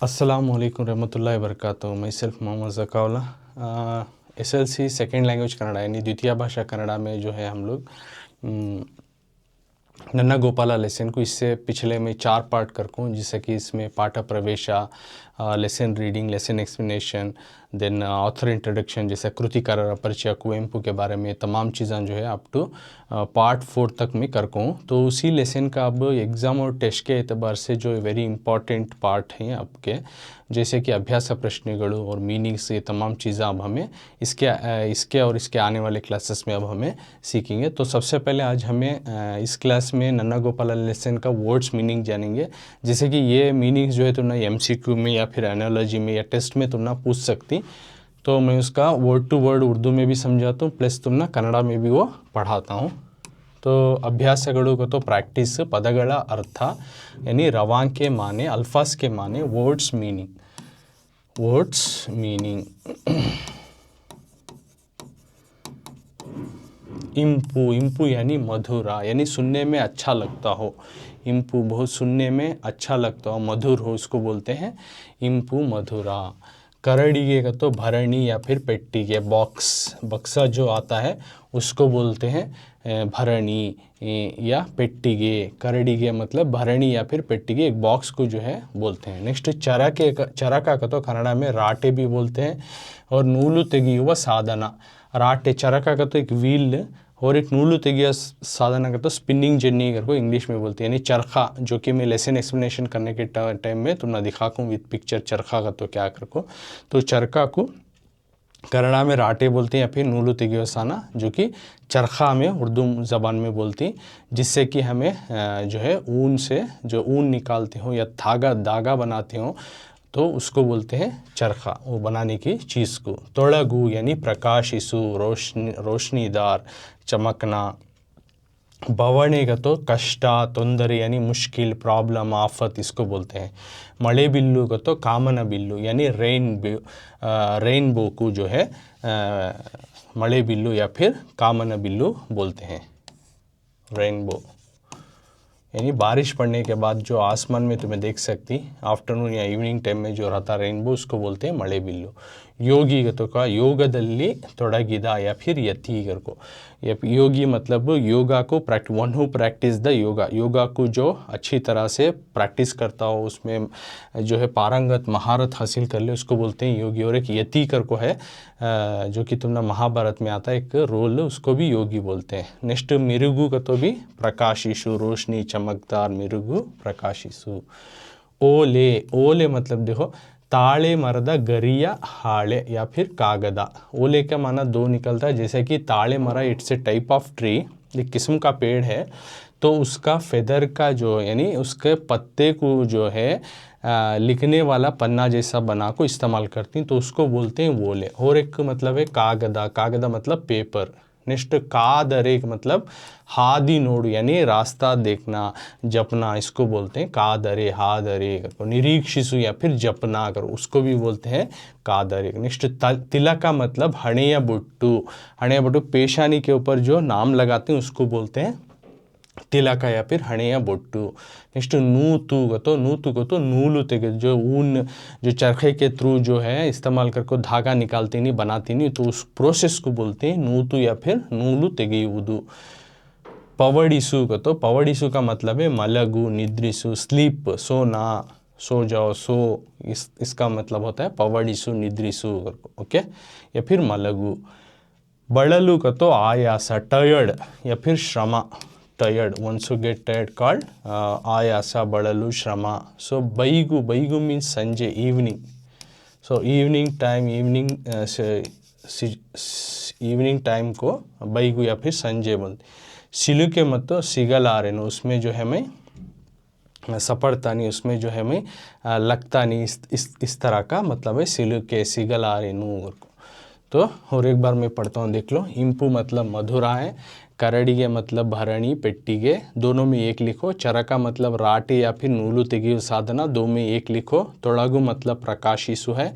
अस्सलामुअलैकुम रहमतुल्लाहि वबरकातुहू। मैं self Mohammed Zakaulla. SLC second language Kannada यानी द्वितीय भाषा कन्नड़ा में जो है हम लोग नन्ना गोपाला लेसन को इससे पिछले में 4 पार्ट करकूँ, जिससे कि इसमें पाठ प्रवेशा, lesson reading, lesson explanation, then author introduction जैसे कृतिकार परिचय, कुवेंपू के बारे में तमाम चीज़ें जो है अप टू पार्ट 4 तक में करकूँ। तो उसी लेसन का अब एग्ज़ाम और टेस्ट के एतबार से जो वेरी इंपॉर्टेंट पार्ट हैं आपके, जैसे कि अभ्यास प्रश्नಗಳು और मीनिंग्स, ये तमाम चीज़ें अब हमें इसके और इसके आने वाले क्लासेस में अब हमें सीखेंगे। तो सबसे पहले आज हमें इस क्लास में नन्ना गोपाला लेसन का वर्ड्स मीनिंग जानेंगे। जैसे कि ये मीनिंग्स जो है तुम ना MCQ में या फिर एनालॉजी में या टेस्ट में तुम ना पूछ सकती, तो मैं उसका वर्ड टू वर्ड उर्दू में भी समझाता हूँ, प्लस तुम ना कन्नड़ा में भी वो पढ़ाता हूँ। तो अभ्यासಗಳು तो प्रैक्टिस, पदಗಳ अर्थ यानी रवांके माने, अल्फाज के माने, वर्ड्स मीनिंग। इंपू यानी मधुरा, यानी सुनने में अच्छा लगता हो। इंपू बहुत सुनने में अच्छा लगता हो, मधुर हो, उसको बोलते हैं इंपू मधुरा। करड़िगे का तो भरणी या फिर पेट्टी, बक्सा जो आता है उसको बोलते हैं भरणी या पेट्टीगे। करड़िगे मतलब भरणी या फिर पेट्टीगे, एक बॉक्स को जो है बोलते हैं। नेक्स्ट चरका का तो कन्नड़ा में राटे भी बोलते हैं, और नूलु तेगियुव साधना। राटे, चरका का तो एक व्हील, और एक नूलु तेगिया साधना का तो स्पिनिंग जेनी को इंग्लिश में बोलते हैं, यानी चरखा, जो कि मैं लेसन एक्सप्लेनेशन करने के टाइम में तुम ना दिखाऊँ विद पिक्चर चरखा का तो क्या कर। तो चरखा को कन्नड़ा में राटे बोलते हैं या फिर नूलु तेगियोसाना, जो कि चरखा में उर्दू ज़बान में बोलती, जिससे कि हमें जो है ऊन से जो ऊन निकालते हो या धागा बनाते हो, तो उसको बोलते हैं चरखा, वो बनाने की चीज़ को। तोड़गु यानी प्रकाशिसु, रोशनीदार, चमकना। बवणे का तो कष्ट, तोंदरे यानी मुश्किल, प्रॉब्लम, आफत, इसको बोलते हैं। मಳೆ बिल्लू का तो कामना बिल्लू यानी रेनबो को जो है मಳೆ बिल्लू या फिर कामना बिल्लू बोलते हैं। रेनबो यानी बारिश पड़ने के बाद जो आसमान में तुम्हें देख सकती आफ्टरनून या इवनिंग टाइम में जो रहता रेनबो, उसको बोलते हैं मಳೆ बिल्लू। योगी तो का योगदल्ली ತೊಡಗಿದ या फिर यति को। योगी मतलब योगा को one who practice the yoga को जो अच्छी तरह से प्रैक्टिस करता हो, उसमें जो है पारंगत महारत हासिल कर ले, उसको बोलते हैं योगी। और एक यति को है जो कि तुमने महाभारत में आता है एक रोल, उसको भी योगी बोलते हैं। नेक्स्ट मिरुगु का तो भी प्रकाशिशु, रोशनी, चमकदार, मिरुगु प्रकाशिशु। ओले मतलब देखो ताले मರದ गरिया हाले या फिर कागदा। ओले का माना 2 निकलता है, जैसे कि ताले मरा it's a type of tree, एक किस्म का पेड़ है, तो उसका फेदर का जो यानी उसके पत्ते को जो है लिखने वाला पन्ना जैसा बना को इस्तेमाल करती, तो उसको बोलते हैं ओले। और एक मतलब है कागदा मतलब पेपर। नेक्स्ट कादरे मतलब हादी नोड यानी रास्ता देखना, जपना, इसको बोलते हैं कादरे, हादरे। निरीक्षिसु या फिर जपना करो, उसको भी बोलते हैं कादरे। नेक्स्ट तिलक का मतलब हणेया बुट्टू, पेशानी के ऊपर जो नाम लगाते हैं उसको बोलते हैं तिलक या फिर हणेया बोट्टू। नेक्स्ट नूतु को तो नूलु तेगे, जो ऊन जो चरखे के थ्रू जो है इस्तेमाल करके धागा निकालती नहीं, बनाती नहीं, तो उस प्रोसेस को बोलते हैं नूतु या फिर नूलु तेगेयुವುದು। पवड़िसु को तो पवड़िसु का मतलब है मलगु, निद्रिसु, स्लीप, सोना, सो जाओ, इसका मतलब होता है पवड़िसु, निद्रिसु, ओके, या फिर मलगु। बड़लु का तो आयास, टायर्ड या फिर श्रम, tired, once you get tired called ayasa, badalu, shrama. So baigu means sanjay, evening. So evening time को baigu या फिर संजय बोलते। सिलु के मत तो सिगलारेनो, उसमें जो है मैं सपड़ता नहीं, उसमें जो है मैं लगता नहीं, इस तरह का मतलब है सिलु के, सिगलारेनो। तो और एक बार मैं पढ़ता हूँ, देख लो। इंपू मतलब मधुरा है, करड़िगे मतलब भरणी, पेट्टीगे, दोनों में 1 लिखो। चरका मतलब राटे या फिर नूलु तेगियो साधना, 2 में 1 लिखो। ತೊಡಗು मतलब प्रकाशिसु है।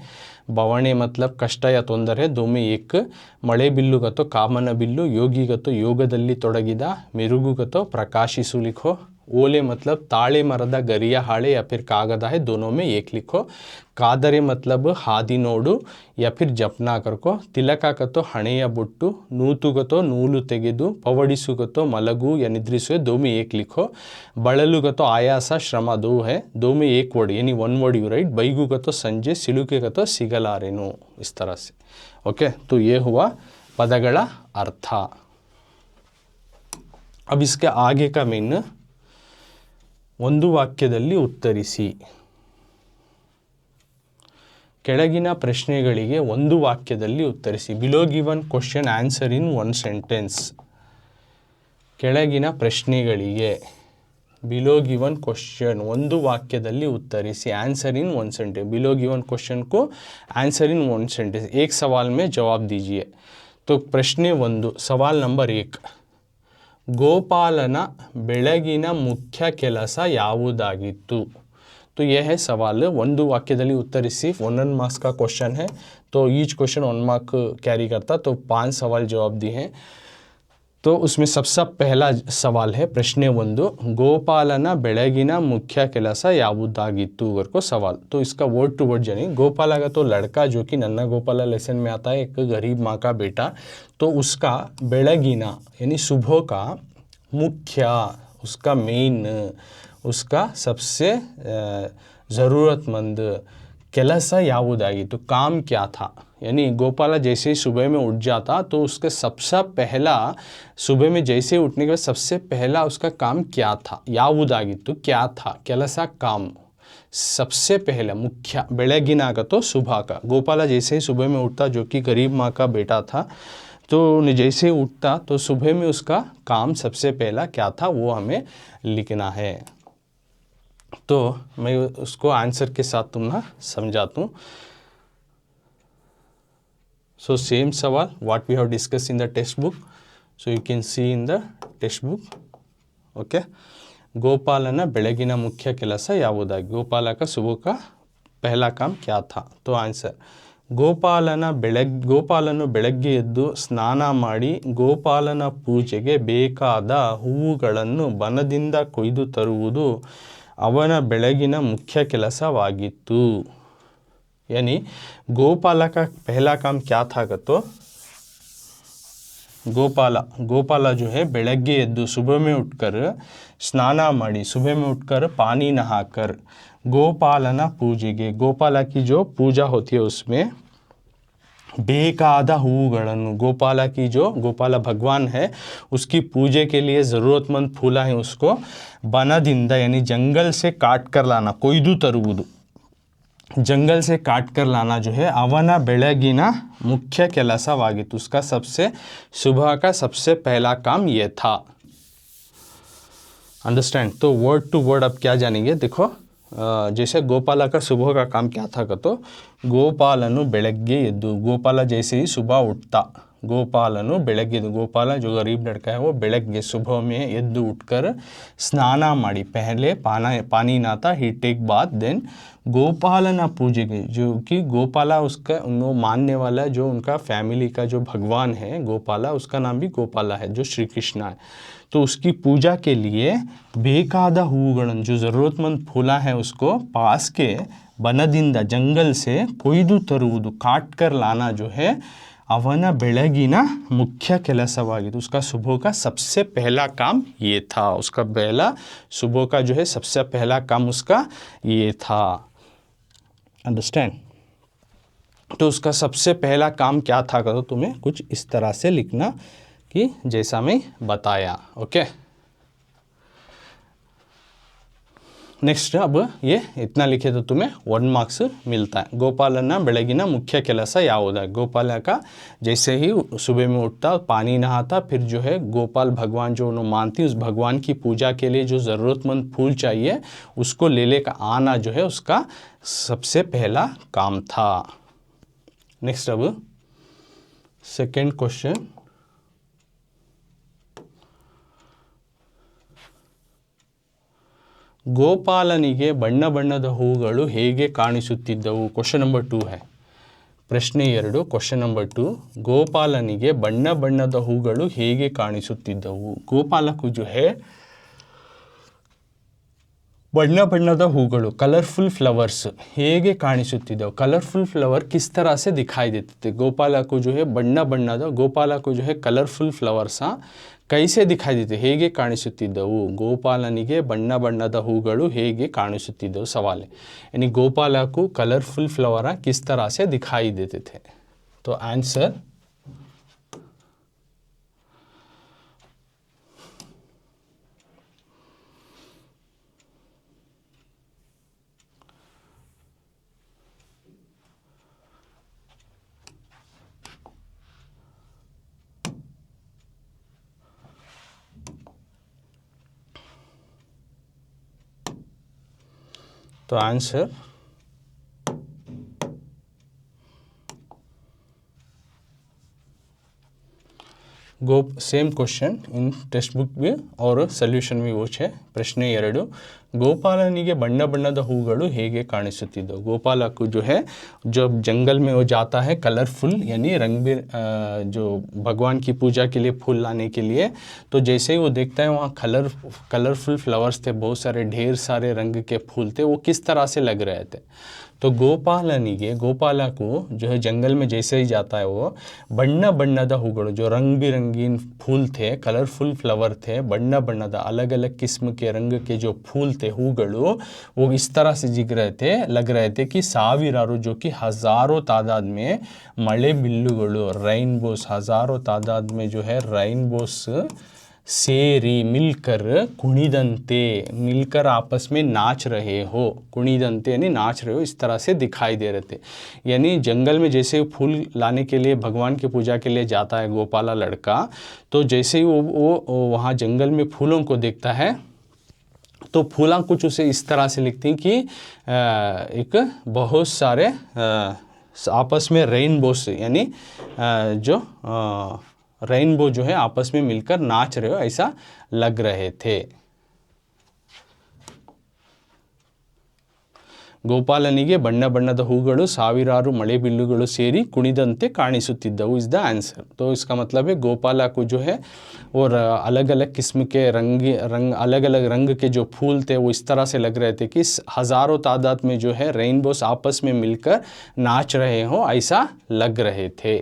बवणे मतलब कष्ट या ತೊಂದರೆ, 2 में 1। मಳೆ बिल्लू का तो कामना बिल्लू। योगी का तो योगदल्ली ತೊಡಗಿದ, मिरुगु का तो प्रकाशिसु लिखो। ओले मतलब ताले मರದ गरिया हाड़े या फिर कागद है, दोनों में एक लिखो। कादरे मतलब हादी नोडु या फिर जपना करको। तिलकाकतो हणೆಯ ಬೊಟ್ಟು, ನೂತುಗತೋ ನೂಲು ತೆಗೆದು, ಪವಡಿಸುಗತೋ ಮಲಗು या निद्रिसु, दो में एक लिखो। ಬಳಲುಗತೋ आयास श्रम, दो है, दो में एक वर्ड यानी वन वर्ड यू राइट। बैगुगतो संजय, सिलुकेगतो सिगलारेनु, इस तरह से। ओके, तो ये हुआ पदಗಳ अर्थ। अब इसके आगे का मीन ಒಂದು ವಾಕ್ಯದಲ್ಲಿ ಉತ್ತರಿಸಿ। ಕೆಳಗಿನ ಪ್ರಶ್ನೆಗಳಿಗೆ ಒಂದು ವಾಕ್ಯದಲ್ಲಿ ಉತ್ತರಿಸಿ। Below given question answer in one sentence. ಕೆಳಗಿನ ಪ್ರಶ್ನೆಗಳಿಗೆ बिलो गिवन क्वेश्चन ಒಂದು ವಾಕ್ಯದಲ್ಲಿ ಉತ್ತರಿಸಿ। Answer in one sentence. Below given question को आंसर इन वन सेंटेंस, एक सवाल में जवाब दीजिए। तो प्रश्न ಒಂದು, सवाल नंबर 1, ಗೋಪಾಲನ ಬೆಳಗಿನ ಮುಖ್ಯ ಕೆಲಸ ಯಾವುದಾಗಿತ್ತು? तो यह है सवाल। ಒಂದು ವಾಕ್ಯದಲ್ಲಿ ಉತ್ತರಿಸಿ, 1 मार्क्स का क्वेश्चन है, तो ईच क्वेश्चन 1 मार्क कैरी करता, तो 5 सवाल जवाब दिए हैं। तो उसमें सबसे पहला सवाल है प्रश्न ಒಂದು, ಗೋಪಾಲನ ಬೆಳಗಿನ ಮುಖ್ಯ ಕೆಲಸ ಯಾವುದಾಗಿತ್ತು को सवाल। तो इसका वर्ड टू वर्ड जानिए। गोपाला का तो लड़का जो कि नन्ना गोपाला लेसन में आता है, एक गरीब माँ का बेटा, तो उसका ಬೆಳಗಿನ यानी सुबह का, मुख्य उसका मेन, उसका सबसे ज़रूरतमंद ಕೆಲಸ ಯಾವುದಾಗಿತ್ತು, काम क्या था। यानी गोपाला जैसे ही सुबह में उठ जाता तो उसके सबसे पहला, सुबह में जैसे ही उठने के बाद सबसे पहला उसका काम क्या था, ಯಾವುದಾಗಿತ್ತು क्या था, ಕೆಲಸ काम, सबसे पहला मुख्य, ಬೆಳಗಿನ का तो सुबह का। गोपाला जैसे ही सुबह में उठता, जो कि गरीब माँ का बेटा था, तो जैसे ही उठता तो सुबह में उसका काम सबसे पहला क्या था वो हमें लिखना है। तो मैं उसको आंसर के साथ तुमने समझाता हूँ। सो सेम सवाल what we have discuss in the text book, so you can see in the text book. Okay, ಗೋಪಾಲನ ಬೆಳಗಿನ ಮುಖ್ಯ ಕೆಲಸ ಯಾವುದಾಗಿ, ಗೋಪಾಲ का सुबह का पहला काम क्या था। तो आंसर, ಗೋಪಾಲನು ಬೆಳಗ್ಗೆ ಎದ್ದು ಸ್ನಾನ ಮಾಡಿ ಗೋಪಾಲನ ಪೂಜೆಗೆ ಬೇಕಾದ ಹೂವುಗಳನ್ನು ಬನದಿಂದ ಕೊಯ್ದು ತರುವುದು ಅವನ ಬೆಳಗಿನ ಮುಖ್ಯ ಕೆಲಸವಾಗಿತ್ತು। यानी गोपाला का पहला काम क्या था तो गोपाला जो है ಬೆಳಗ್ಗೆ ಎದ್ದು सुबह में उठकर स्नान ಮಾಡಿ, सुबह में उठकर पानी नहाकर गोपालना पूजेगे, गोपाला की जो पूजा होती है उसमें ಬೇಕಾದ ಹೂವುಗಳನ್ನು, गोपाला की जो गोपाला भगवान है उसकी पूजे के लिए ज़रूरतमंद फूला है उसको ಬನದಿಂದ यानी जंगल से काट कर लाना, ಕೊಯ್ದು ತರುವುದು, जंगल से काट कर लाना जो है ಅವನ ಬೆಳಗಿನ मुख्य ಕೆಲಸವಾಗಿತ್ತು, उसका सबसे सुबह का सबसे पहला काम ये था। अंडरस्टैंड। तो वर्ड टू वर्ड अब क्या जानेंगे, देखो जैसे गोपाला का सुबह का काम क्या था तो ಗೋಪಾಲನು ಬೆಳಗ್ಗೆ ಎದ್ದು, गोपाला जैसे ही सुबह उठता, ಗೋಪಾಲನು ಬೆಳಗ್ಗೆ ಎದ್ದು, गोपाला जो गरीब लड़का है वो ಬೆಳಗ್ಗೆ सुबह में ಎದ್ದು उठकर स्नान ಮಾಡಿ, पहले पानी नहाता, ही टेक बाथ, देन गोपालना पूजेगे, जो कि गोपाला उसका उनको मानने वाला है, जो उनका फैमिली का जो भगवान है गोपाला, उसका नाम भी गोपाला है जो श्री कृष्ण है। तो उसकी पूजा के लिए ಬೇಕಾದ ಹೂವುಗಳನ್ನು, जो ज़रूरतमंद फूला है उसको पास के ಬನದಿಂದ जंगल से ಕೊಯ್ದು ತರುವುದು, काट कर लाना जो है ಅವನ ಬೆಳಗಿನ मुख्य ಕೆಲಸವಾಗಿತ್ತು, उसका सुबह का सबसे पहला काम ये था, उसका पहला सुबह का जो है सबसे पहला काम उसका ये था। अंडरस्टैंड। तो उसका सबसे पहला काम क्या था तो तुम्हें कुछ इस तरह से लिखना कि जैसा मैं बताया। ओके, नेक्स्ट अब ये इतना लिखे तो तुम्हें 1 मार्क्स मिलता है। गोपालना ಬೆಳಗಿನ मुख्य ಕೆಲಸ ಯಾವುದಾಗಿ, गोपाल का जैसे ही सुबह में उठता, पानी नहाता, फिर जो है गोपाल भगवान जो उन्होंने मानती, उस भगवान की पूजा के लिए जो ज़रूरतमंद फूल चाहिए उसको ले लेकर आना जो है उसका सबसे पहला काम था। नेक्स्ट अब सेकेंड क्वेश्चन, ಗೋಪಾಲನಿಗೆ ಬಣ್ಣ ಬಣ್ಣದ ಹೂಗಳು ಹೇಗೆ ಕಾಣಿಸುತ್ತಿದ್ದವು, ಕ್ವೆಶ್ಚನ್ ನಂಬರ್ 2 है। ಪ್ರಶ್ನೆ 2 ಕ್ವೆಶ್ಚನ್ ನಂಬರ್ 2, ಗೋಪಾಲನಿಗೆ ಬಣ್ಣ ಬಣ್ಣದ ಹೂಗಳು ಹೇಗೆ ಕಾಣಿಸುತ್ತಿದ್ದವು। गोपाला को जो है ಬಣ್ಣ ಬಣ್ಣದ ಹೂಗಳು ಕಲರ್ಫುಲ್ फ्लावर्स ಹೇಗೆ ಕಾಣಿಸುತ್ತಿದ್ದವು कलरफुल फ्लावर किस तरह से दिखाई देते थे गोपाला को जो है ಬಣ್ಣ ಬಣ್ಣದ गोपाला को जो है कलरफुल फ्लावर्स कैसे दिखाई देते ಹೇಗೆ ಕಾಣಿಸುತ್ತಿದ್ದವು ಗೋಪಾಲನಿಗೆ ಬಣ್ಣ ಬಣ್ಣದ ಹೂಗಳು ಹೇಗೆ ಕಾಣಿಸುತ್ತಿದ್ದವು सवाल है यानी गोपाला को कलरफुल फ्लावर किस तरह से दिखाई देते थे तो आंसर तो answer same question in text book भी और सॉल्यूशन भी वो है प्रश्न 2 गोपालनिगे बಣ್ಣ ಬಣ್ಣದ ಹೂಗಳು ಹೇಗೆ ಕಾಣಿಸುತ್ತಿದ್ದವು गोपाला को जो है जब जंगल में वो जाता है कलरफुल यानी रंग जो भगवान की पूजा के लिए फूल लाने के लिए तो जैसे ही वो देखता है वहाँ कलरफुल फ्लावर्स थे बहुत सारे ढेर सारे रंग के फूल थे वो किस तरह से लग रहे थे तो गोपाला को जो है जंगल में जैसे ही जाता है वो बಣ್ಣ ಬಣ್ಣದ ಹೂಗಳು जो रंग बिरंगीन फूल थे कलरफुल फ्लावर थे बಣ್ಣ ಬಣ್ಣದ अलग अलग किस्म के रंग के जो फूल थे हूಗಳು वो इस तरह से लग रहे थे कि ಸಾವಿರಾರು जो कि हज़ारों तादाद में मड़े बिल्लुಗಳು रेनबोस हज़ारों तादाद में जो है रेनबोस सेरी मिलकर कुणिदंते मिलकर आपस में नाच रहे हो कुणिदंते यानी नाच रहे हो इस तरह से दिखाई दे रहे थे यानी जंगल में जैसे फूल लाने के लिए भगवान की पूजा के लिए जाता है गोपाला लड़का तो जैसे ही वो वहाँ जंगल में फूलों को देखता है तो फूला कुछ उसे इस तरह से लिखती हैं कि एक बहुत सारे आपस में रेनबोस यानी जो रेनबो जो है आपस में मिलकर नाच रहे हो ऐसा लग रहे थे ಗೋಪಾಲನಿಗೆ ಬಣ್ಣ ಬಣ್ಣದ ಹೂಗಳು ಸಾವಿರಾರು ಮಳೆ ಬಿಲ್ಲುಗಳು ಸೇರಿ ಕುಣಿದಂತೆ ಕಾಣಿಸುತ್ತಿದ್ದವು इज द आंसर तो इसका मतलब है गोपाला को जो है और अलग अलग किस्म के अलग अलग रंग के जो फूल थे वो इस तरह से लग रहे थे कि हज़ारों तादाद में जो है रेनबोस आपस में मिलकर नाच रहे हो ऐसा लग रहे थे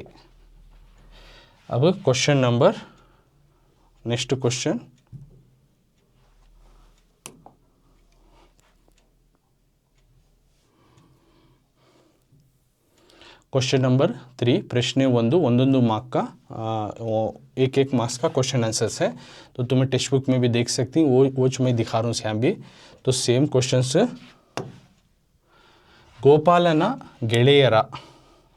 अब question number next question question number 3 प्रश्न 1 ಒಂದೊಂದು मार्क का एक मार्क्स का क्वेश्चन आंसर्स है तो तुम्हें टेक्स्ट बुक में भी देख सकती वो मैं दिखा रहा हूँ यहाँ भी तो सेम क्वेश्चंस गोपालना ಗೆಳೆಯರ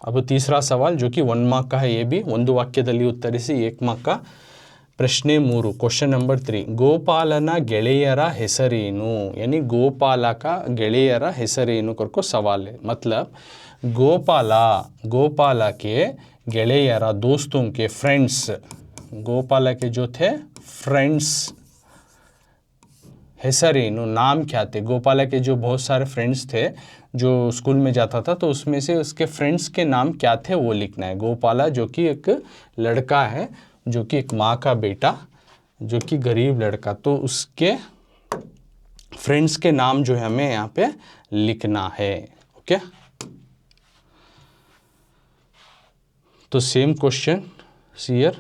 अब तीसरा सवाल जो कि 1 मार्क का है ये भी ಒಂದು ವಾಕ್ಯದಲ್ಲಿ ಉತ್ತರಿಸಿ 1 मार्क का प्रश्न 3 क्वेश्चन नंबर 3 ಗೋಪಾಲನ ಗೆಳೆಯರ ಹೆಸರೇನು यानी गोपाला का ಗೆಳೆಯರ ಹೆಸರೇನು करको सवाल है मतलब गोपाला के ಗೆಳೆಯರ दोस्तों के फ्रेंड्स गोपाला के जो थे फ्रेंड्स ಹೆಸರೇನು नाम क्या थे गोपाला के जो बहुत सारे फ्रेंड्स थे जो स्कूल में जाता था तो उसमें से उसके फ्रेंड्स के नाम क्या थे वो लिखना है गोपाला जो कि एक लड़का है जो कि एक माँ का बेटा जो कि गरीब लड़का तो उसके फ्रेंड्स के नाम जो है हमें यहाँ पे लिखना है ओके तो सेम क्वेश्चन हियर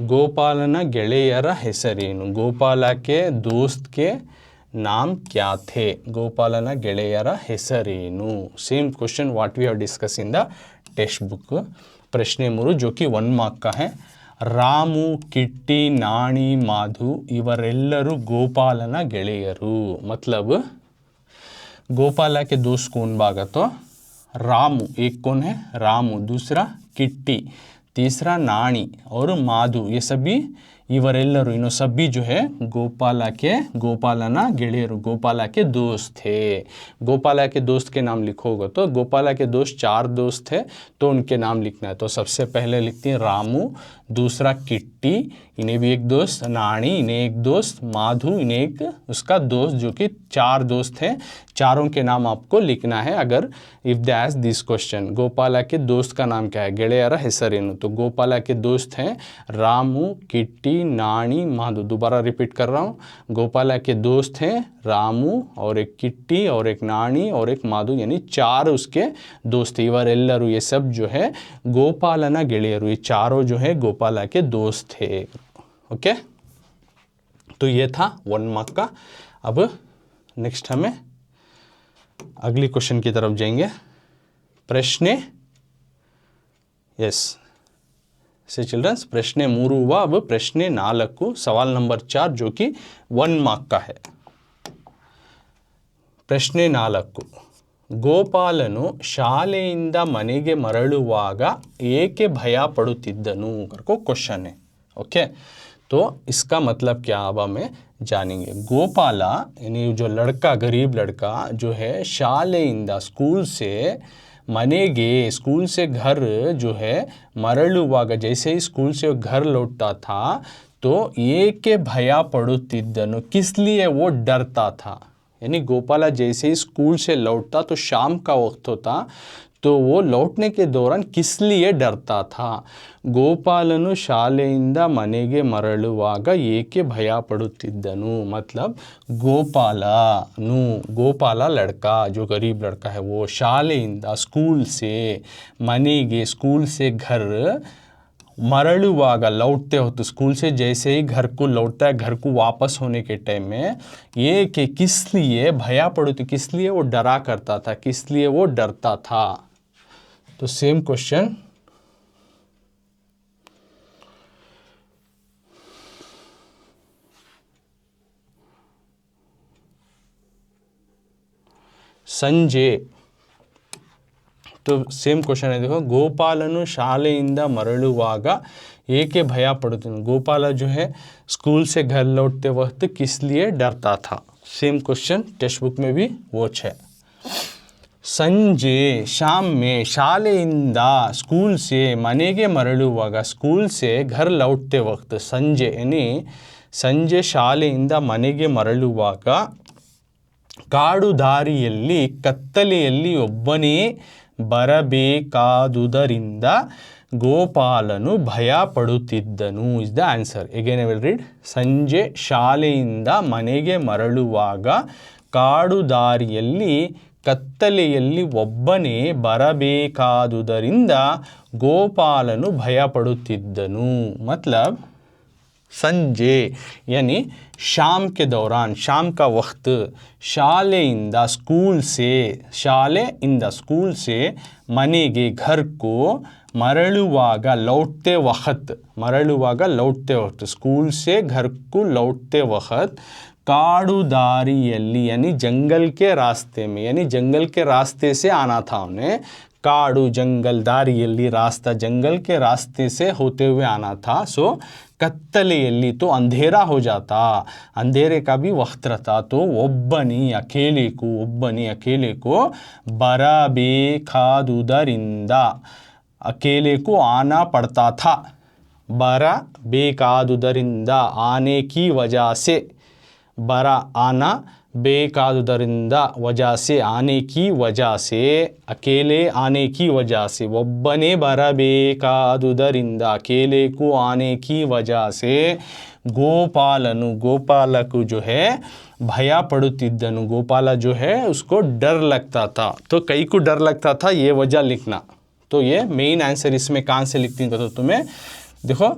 गोपालನ ಗೆಳೆಯರ ಹೆಸರೇನು गोपाला के दोस्त के नाम क्या थे गोपालನ ಗೆಳೆಯರ ಹೆಸರೇನು same question what we have discuss in the text book प्रश्न 3 जो कि 1 मार्क का है ರಾಮು ಕಿಟ್ಟಿ ನಾಣಿ ಮಾಧು ಇವರೆಲ್ಲರೂ ಗೋಪಾಲನ ಗೆಳೆಯರು मतलब गोपाला के दोस्त कौन बागा तो रामू एक कौन है रामू दूसरा किट्टी तीसरा नाणी और माधु ये सभी ಇವರೆಲ್ಲರೂ इनो सभी जो है गोपालना ಗೆಳೆಯರು गोपाला के दोस्त थे गोपाला के दोस्त के नाम लिखोगे तो गोपाला के दोस्त 4 दोस्त थे तो उनके नाम लिखना है तो सबसे पहले लिखते हैं रामू दूसरा किट्टी इन्हें भी एक दोस्त नाणी इन्हें एक दोस्त माधु इन्हें एक उसका दोस्त जो कि 4 दोस्त हैं चारों के नाम आपको लिखना है अगर if they ask this question Gopala के दोस्त का नाम क्या है ಗೆಳೆಯರ ಹೆಸರೇನು तो गोपाला के दोस्त हैं रामू किट्टी किट्टी, नानी, माधु। दोबारा रिपीट कर रहा हूँ, गोपाला के दोस्त हैं रामू और एक किट्टी और एक नानी और एक माधु, यानी 4 उसके दोस्त। ಇವರೆಲ್ಲರೂ ये सब जो है गोपालನ ಗೆಳೆಯರು, ये चारों जो है गोपाला के दोस्त थे। ओके, तो ये था 1 मार्क का। अब नेक्स्ट हमें अगली क्वेश्चन की तरफ जाएंगे। प्रश्न से चिल्ड्रंस प्रश्न 3 हुआ, अब प्रश्न 4 सवाल नंबर 4 जो कि 1 मार्क का है। ಪ್ರಶ್ನೆ 4, ಗೋಪಾಲನು ಶಾಲೆಯಿಂದ ಮನೆಗೆ ಮರಳುವಾಗ ಏಕೆ ಭಯ ಪಡುತ್ತಿದ್ದನು करके क्वेश्चन है। ओके, तो इसका मतलब क्या अब हमें जानेंगे। गोपाला यानी जो लड़का, गरीब लड़का जो है, शालेಯಿಂದ स्कूल से मनेगे, स्कूल से घर जो है, मरಳುವಾಗ जैसे ही स्कूल से घर लौटता था तो ಏಕೆ ಭಯ ಪಡುತ್ತಿದ್ದನು, किस लिए वो डरता था। यानी गोपाला जैसे ही स्कूल से लौटता तो शाम का वक्त होता, तो वो लौटने के दौरान किस लिए डरता था। ಗೋಪಾಲನು ಶಾಲೆಯಿಂದ ಮನೆಗೆ ಮರಳುವಾಗ ಏಕೆ ಭಯ ಪಡುತ್ತಿದ್ದನು, मतलब गोपाला लड़का जो गरीब लड़का है वो शाಲೆಯಿಂದ स्कूल से मनेगे, स्कूल से घर, मरಳುವಾಗ लौटते हो, तो स्कूल से जैसे ही घर को लौटता है, घर को वापस होने के टाइम में ये कि किस लिए भया पड़ती, किस लिए वो डरा करता था, किस लिए वो डरता था। तो सेम क्वेश्चन, ಸಂಜೆ, तो सेम क्वेश्चन है, देखो ಗೋಪಾಲನು ಶಾಲೆಯಿಂದ ಮರಳುವಾಗ ಏಕೆ ಭಯ ಪಡುತ್ತಿದ್ದನು, गोपाला जो है स्कूल से घर लौटते वक्त किस लिए डरता था। सेम क्वेश्चन टेक्स्ट बुक में भी वो है। संजय शाम में, शाಲೆಯಿಂದ स्कूल से मनेगे मरಳುವಾಗ, स्कूल से घर लौटते वक्त, संजय यानी संजय ಶಾಲೆಯಿಂದ ಮನೆಗೆ ಮರಳುವಾಗ ಕಾಡು ದಾರಿಯಲ್ಲಿ ಕತ್ತಲೆಯಲ್ಲಿ ಒಬ್ಬನೇ ಬರಬೇಕಾದುದರಿಂದ ಗೋಪಾಲನು ಭಯ ಪಡುತ್ತಿದ್ದನು is the answer. Again I will read, ಸಂಜೆ ಶಾಲೆಯಿಂದ ಮನೆಗೆ ಮರಳುವಾಗ ಕಾಡು ದಾರಿಯಲ್ಲಿ ಕತ್ತಲೆಯಲ್ಲಿ ಒಬ್ಬನೇ ಬರಬೇಕಾದುದರಿಂದ ಗೋಪಾಲನು ಭಯ ಪಡುತ್ತಿದ್ದನು। मतलब संजय यानी शाम के दौरान, शाम का वक्त, शाಲೆಯಿಂದ स्कूल से, शाಲೆಯಿಂದ स्कूल से मनेगे घर को, मरಳುವಾಗ लौटते वक्त, मरಳುವಾಗ लौटते वक्त, स्कूल से घर को लौटते वक्त काड़ू दारियल्ली यानी जंगल के रास्ते में, यानी जंगल के रास्ते से आना था उन्हें। काड़ू जंगल, दारियल्ली रास्ता, जंगल के रास्ते से होते हुए आना था। सो कत्तलेयल्ली तो अंधेरा हो जाता, अंधेरे का भी वक्त रहता, तो ಒಬ್ಬನಿ अकेले को ಬರಬೇಕಾದುದರಿಂದ, अकेले को आना पड़ता था, बरಬೇಕಾದುದರಿಂದ आने की वजह से, बर आना, ಬೇಕಾದುದರಿಂದ वजह से, आने की वजह से, अकेले आने की वजह से, ಒಬ್ಬನೇ ಬರಬೇಕಾದುದರಿಂದ, अकेले को आने की वजह से, गोपालनु, गोपाला को जो है भया पड़ुತ್ತಿದ್ದನು, गोपाला जो है उसको डर लगता था। तो कई को डर लगता था, ये वजह लिखना। तो ये मेन आंसर इसमें कहाँ से लिखती हूँ तो तुम्हें देखो,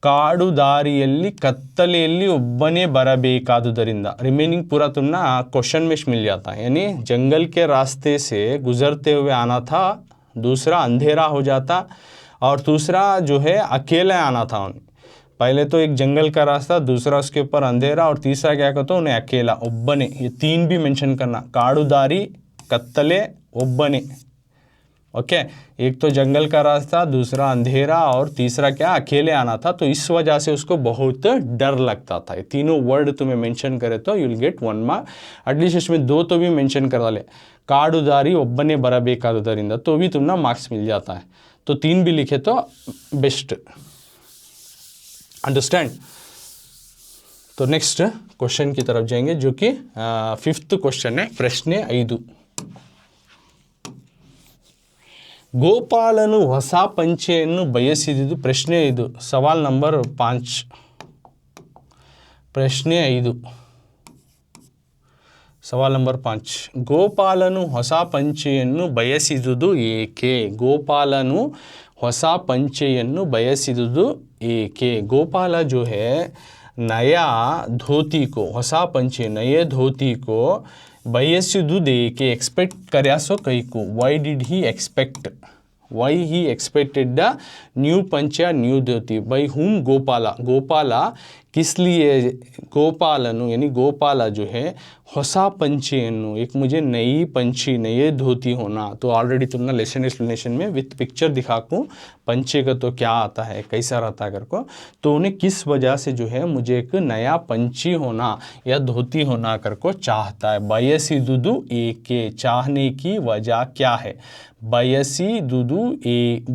ಕಾಡು ದಾರಿಯಲ್ಲಿ ಕತ್ತಲೆಯಲ್ಲಿ ಒಬ್ಬನೇ ಬರಬೇಕಾದುದರಿಂದ, रिमेनिंग पूरा तुमने क्वेश्चन में मिल जाता है। यानी जंगल के रास्ते से गुजरते हुए आना था, दूसरा अंधेरा हो जाता, और दूसरा जो है अकेले आना था उन्हें। पहले तो एक जंगल का रास्ता, दूसरा उसके ऊपर अंधेरा, और तीसरा क्या कहते हैं उन्हें अकेला, ಒಬ್ಬನೇ। ये 3 भी मेंशन करना, ಕಾಡು ದಾರಿ, कत्तले, ಒಬ್ಬನೇ। ओके, एक तो जंगल का रास्ता, दूसरा अंधेरा, और तीसरा क्या अकेले आना था। तो इस वजह से उसको बहुत डर लगता था। ये तीनों वर्ड तुम्हें मेंशन करे तो you will get 1 mark. At least इसमें 2 तो भी मेंशन कर डाले, ಕಾಡು ದಾರಿ ಒಬ್ಬನೇ ಬರಬೇಕಾದುದರಿಂದ, तो भी तुमने मार्क्स मिल जाता है। तो 3 भी लिखे तो बेस्ट, अंडरस्टैंड। तो नेक्स्ट क्वेश्चन की तरफ जाएंगे जो कि 5th क्वेश्चन है, प्रश्न 5। ಗೋಪಾಲನು ಹೊಸ ಪಂಚೆಯನ್ನು ಬಯಸಿದುದು, ಪ್ರಶ್ನೆ ಇದು, ಸವಾಲ್ ನಂಬರ್ 5। ಪ್ರಶ್ನೆ 5 ಸವಾಲ್ ನಂಬರ್ 5 ಗೋಪಾಲನು ಹೊಸ ಪಂಚೆಯನ್ನು ಬಯಸಿದುದು ಏಕೆ? ಗೋಪಾಲನು ಹೊಸ ಪಂಚೆಯನ್ನು ಬಯಸಿದುದು ಏಕೆ? गोपाल जो है नया धोती को ಹೊಸ ಪಂಚೆ नए धोती को ಬಯಸಿದುದು ಏಕೆ एक्सपेक्ट कर्यासो कई को why did he expect why he expected the new पंचा new dhoti by whom Gopala Gopala किस लिए गोपालनु यानी गोपाला जो है ಹೊಸ पंचेಯನ್ನು एक मुझे नई पंची नए धोती होना तो ऑलरेडी तुमने लेसन एक्सप्लेनेशन में विथ पिक्चर दिखा को पंचे का तो क्या आता है कैसा रहता है कर को तो उन्हें किस वजह से जो है मुझे एक नया पंची होना या धोती होना कर को चाहता है बयसिदुदु एके चाहने की वजह क्या है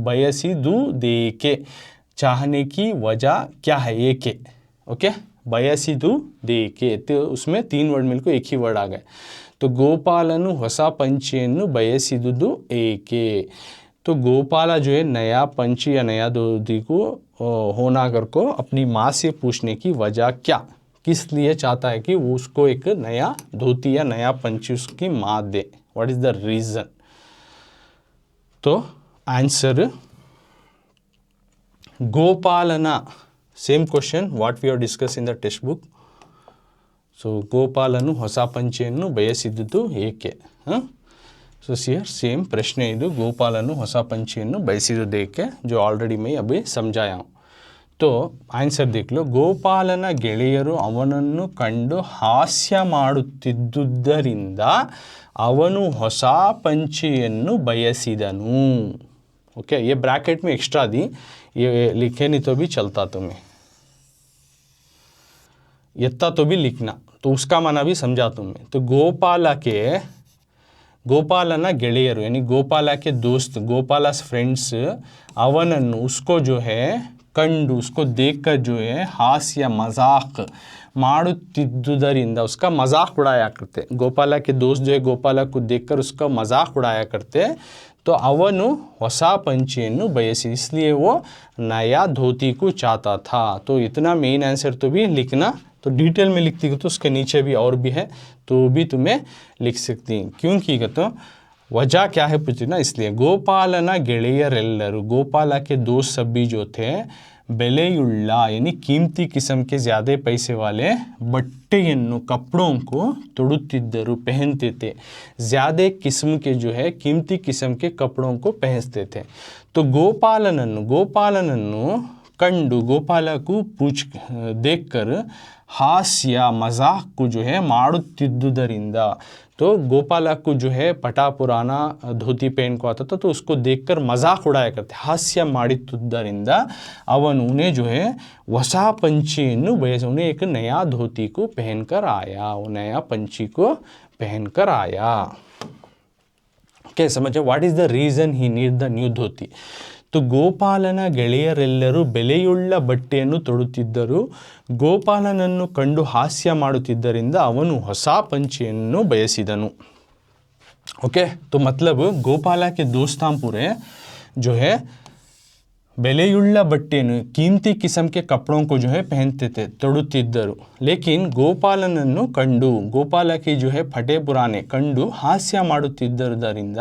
बयसिदुदेके चाहने की वजह क्या है एके ओके ಬಯಸಿದುದೇಕೆ तो उसमें 3 वर्ड मिलकर एक ही वर्ड आ गए तो गोपालनु ಹೊಸ पंचेಯನ್ನು ಬಯಸಿದುದು ಏಕೆ तो गोपाला जो है नया पंची या नया धोती को होना कर को अपनी माँ से पूछने की वजह क्या किस लिए चाहता है कि वो उसको एक नया धोती या नया पंची उसकी माँ दे व्हाट इज द रीज़न तो आंसर गोपालना same question what we are discuss in the text book so गोपालनु ಹೊಸ ಪಂಚೆಯನ್ನು ಬಯಸಿದುದು ಏಕೆ सो सियर सेम प्रश्न ಇದು ಗೋಪಾಲನು ಹೊಸ ಪಂಚೆಯನ್ನು ಬಯಸಿದುದು ಏಕೆ जो ऑलरेडी मैं अभी समझाया हूँ तो आंसर देख लो ಗೋಪಾಲನ ಗೆಳೆಯರು ಅವನನ್ನು ಕಂಡು ಹಾಸ್ಯ ಮಾಡುತ್ತಿದ್ದುದರಿಂದ ಅವನು ಹೊಸ ಪಂಚೆಯನ್ನು ಬಯಸಿದನು ओके ये ब्रैकेट में एक्स्ट्रा दी ये लिखे नहीं तो भी चलता तुम्हें यत्ता तो भी लिखना तो उसका माना भी समझा तुम्हें तो गोपालना ಗೆಳೆಯರು यानी गोपाला के दोस्त गोपाला फ्रेंड्स ಅವನನ್ನು उसको जो है कंडु उसको देखकर जो है हास्य मजाक ಮಾಡುತ್ತಿದ್ದುದರಿಂದ उसका मजाक उड़ाया करते गोपाला के दोस्त जो है गोपाला को देखकर उसका मजाक उड़ाया करते तो ಅವನು ಹೊಸ पंचेಯನ್ನು बयसी इसलिए वो नया धोती को चाहता था तो इतना मेन आंसर तो भी लिखना तो डिटेल में लिखती हो तो उसके नीचे भी और भी है तो भी तुम्हें लिख सकती क्योंकि तो वजह क्या है पूछती ना इसलिए गोपालना ಗೆಳೆಯರೆಲ್ಲರೂ गोपाला के दोस्त सभी जो थे ಬೆಲೆಯುಳ್ಳ यानी कीमती किस्म के ज़्यादा पैसे वाले बट्टेಯನ್ನು कपड़ों को ತೊಡುತ್ತಿದ್ದರು पहनते थे ज़्यादा किस्म के जो है कीमती किस्म के कपड़ों को पहनते थे तो गोपालनನ್ನು कंडु गोपाला को देखकर हास्य मजाक को जो है ಮಾಡುತ್ತಿದ್ದುದರಿಂದ तो गोपाला को जो है पटा पुराना धोती पहन को आता था तो उसको देखकर मजाक उड़ाया करते हास्य ಮಾಡಿದ್ದುದರಿಂದ ಅವನು उन्हें जो है ಹೊಸ पंचेಯನ್ನು बयस उन्हें एक नया धोती को पहनकर आया वो नया पंची को पहनकर आया क्या समझे what is the reason he need the new dhoti तो ಗೋಪಾಲನ ಗೆಳೆಯರೆಲ್ಲರೂ ಬೆಲೆಯುಳ್ಳ ಬಟ್ಟೆಯನ್ನು ತೊಡುತ್ತಿದ್ದರು ಗೋಪಾಲನನ್ನು ಕಂಡು ಹಾಸ್ಯ ಮಾಡುತ್ತಿದ್ದರಿಂದ ಅವನು ಹೊಸ पंचेಯನ್ನು ಬಯಸಿದನು ओके तो मतलब गोपाला के दोस्तां पूरे जो है ಬೆಲೆಯುಳ್ಳ ಬಟ್ಟೆಯನ್ನು कीमती किस्म के कपड़ों को जो है पहनते थे ತೊಡುತ್ತಿದ್ದರು लेकिन ಗೋಪಾಲನನ್ನು ಕಂಡು गोपाला के जो है फटे पुराने कंडु हास्य ಮಾಡುತ್ತಿದ್ದರಿಂದ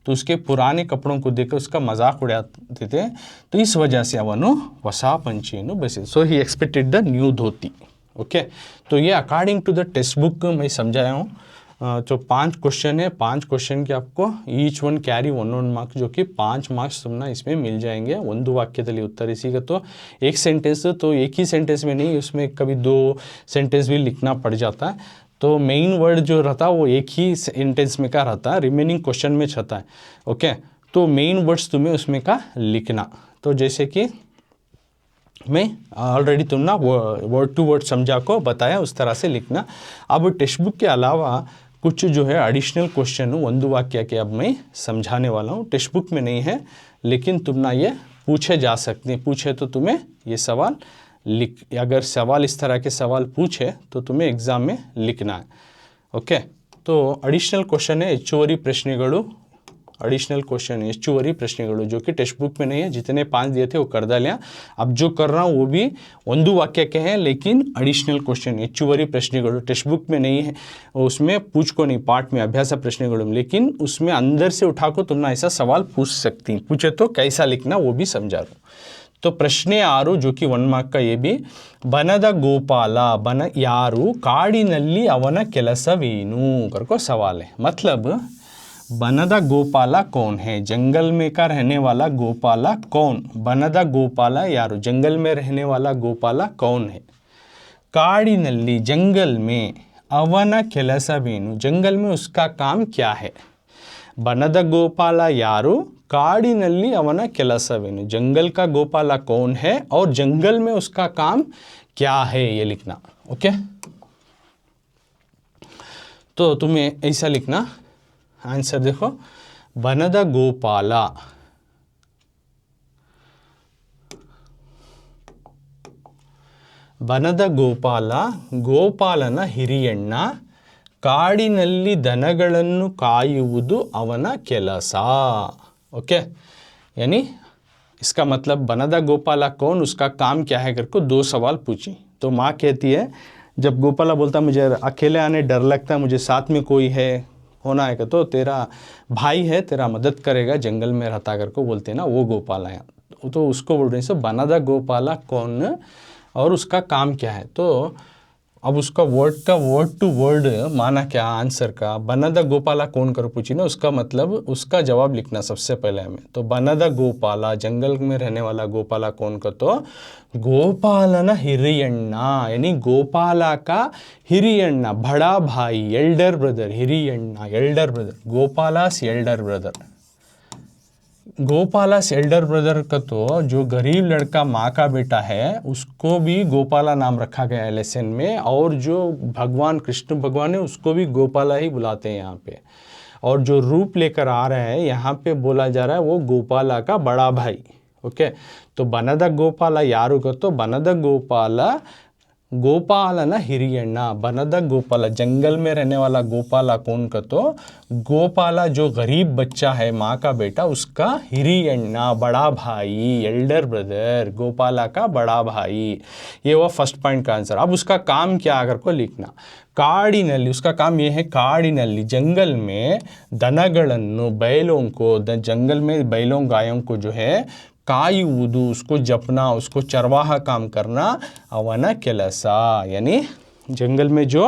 तो उसके पुराने कपड़ों को देखकर उसका मजाक उड़ाते थे तो इस वजह से ಅವನು ಹೊಸ पंचेಯನ್ನು बयಸಿದ so he expected the new dhoti okay तो ये according to the text book मैं समझाया हूँ तो 5 क्वेश्चन है 5 क्वेश्चन के आपको ईच वन कैरी 1 मार्क्स जो कि 5 मार्क्स तुमना इसमें मिल जाएंगे ಒಂದು ವಾಕ್ಯದಲ್ಲಿ उत्तर इसी का तो एक सेंटेंस तो एक ही सेंटेंस में नहीं उसमें कभी 2 सेंटेंस भी लिखना पड़ जाता है तो मेन वर्ड जो रहता है वो एक ही सेंटेंस में का रहता है रिमेनिंग क्वेश्चन में रहता है ओके तो मेन वर्ड्स तुम्हें उसमें का लिखना तो जैसे कि मैं ऑलरेडी तुमना वर्ड टू वर्ड समझा को बताया उस तरह से लिखना अब टेक्स्ट बुक के अलावा कुछ जो है एडिशनल क्वेश्चन ಒಂದು वाक्य के अब मैं समझाने वाला हूँ टेक्स्ट बुक में नहीं है लेकिन तुमना ये पूछे जा सकते हैं पूछे तो तुम्हें ये सवाल लिख अगर सवाल इस तरह के सवाल पूछे तो तुम्हें एग्ज़ाम में लिखना है ओके तो एडिशनल क्वेश्चन है ಹೆಚ್ಚುವರಿ ಪ್ರಶ್ನೆಗಳು ಅಡಿಷನಲ್ ಕ್ವಶನ್ ಹೆಚ್ಚುವರಿ ಪ್ರಶ್ನೆಗಳು जो कि टेक्स्ट बुक में नहीं है, जितने 5 दिए थे वो कर डालिया। अब जो कर रहा हूँ वो भी ಒಂದು ವಾಕ್ಯಕ್ಕೆ है, लेकिन ಅಡಿಷನಲ್ क्वेश्चन ಹೆಚ್ಚುವರಿ ಪ್ರಶ್ನೆಗಳು टेक्स्ट बुक में नहीं है, उसमें पूछ को नहीं, पाठ में अभ्यास प्रश्नेಗಳು, लेकिन उसमें अंदर से उठा को तुम ऐसा सवाल पूछ सकती, पूछे तो कैसा लिखना वो भी समझा रहा हूँ। तो ಪ್ರಶ್ನೆ 6 जो कि 1 ಮಾರ್ಕ್ का ये भी, ಬನದ ಗೋಪಾಲ ಬನ ಯಾರು, ಕಾಡಿನಲ್ಲಿ ಅವನ ಕೆಲಸವೇನು करको सवाल है। मतलब बनदा गोपाला कौन है, जंगल में का रहने वाला गोपाला कौन, बनदा गोपाला यारो जंगल में रहने वाला गोपाला कौन है, काड़िनल्ली जंगल में, अवन केलसवेनु जंगल में उसका काम क्या है, बनद गोपाला यारो काड़िनल्ली अवन केलसवेनु जंगल का गोपाला कौन है और जंगल में उसका काम क्या है, ये लिखना। ओके, तो तुम्हें ऐसा लिखना आंसर देखो, बनद गोपाಲ ಬನದ ಗೋಪಾಲ ಗೋಪಾಲನ ಹಿರಿಯಣ್ಣ, ಕಾಡಿನಲ್ಲಿ ದನಗಳನ್ನು ಕಾಯುವುದು ಅವನ ಕೆಲಸ। ओके, यानी इसका मतलब बनदा गोपाला कौन, उसका काम क्या है करके 2 सवाल पूछी। तो माँ कहती है जब गोपाला बोलता मुझे अकेले आने डर लगता है, मुझे साथ में कोई है होना है, तो तेरा भाई है तेरा मदद करेगा जंगल में रहता करके बोलते हैं ना, वो गोपाला है। तो उसको बोल रहे हैं बनदा गोपाला कौन और उसका काम क्या है। तो अब उसका वर्ड टू वर्ड माना क्या आंसर का, बनदा गोपाला कौन कर पूछी ना, उसका मतलब उसका जवाब लिखना सबसे पहले हमें। तो बनदा गोपाला जंगल में रहने वाला गोपाला कौन का, तो गोपालना हिरियण्णा, यानी गोपाला का हिरियण्णा बड़ा भाई, elder brother, Hiriyanna elder brother, Gopala's elder brother. Gopala's elder brother का तो जो गरीब लड़का माँ का बेटा है उसको भी गोपाला नाम रखा गया है लेसन में, और जो भगवान कृष्ण भगवान है उसको भी गोपाला ही बुलाते हैं यहाँ पे, और जो रूप लेकर आ रहा है यहाँ पे बोला जा रहा है वो गोपाला का बड़ा भाई। ओके, तो बनद गोपाला यारू का, तो बनद गोपाला गोपालना हिरियण्णा, बनद गोपाला जंगल में रहने वाला गोपाला कौन का, तो गोपाला जो गरीब बच्चा है माँ का बेटा उसका हिरियण्णा बड़ा भाई, एल्डर ब्रदर, गोपाला का बड़ा भाई। ये हुआ फर्स्ट पॉइंट का आंसर। अब उसका काम क्या अगर को लिखना, काड़िनल्ली उसका काम ये है, काड़िनल्ली जंगल में, दनगळन्नु बैलों को, जंगल में बैलों गायों को जो है, कायुವುದು उसको जपना, उसको चरवाहा काम करना, अवन केलसा यानी जंगल में जो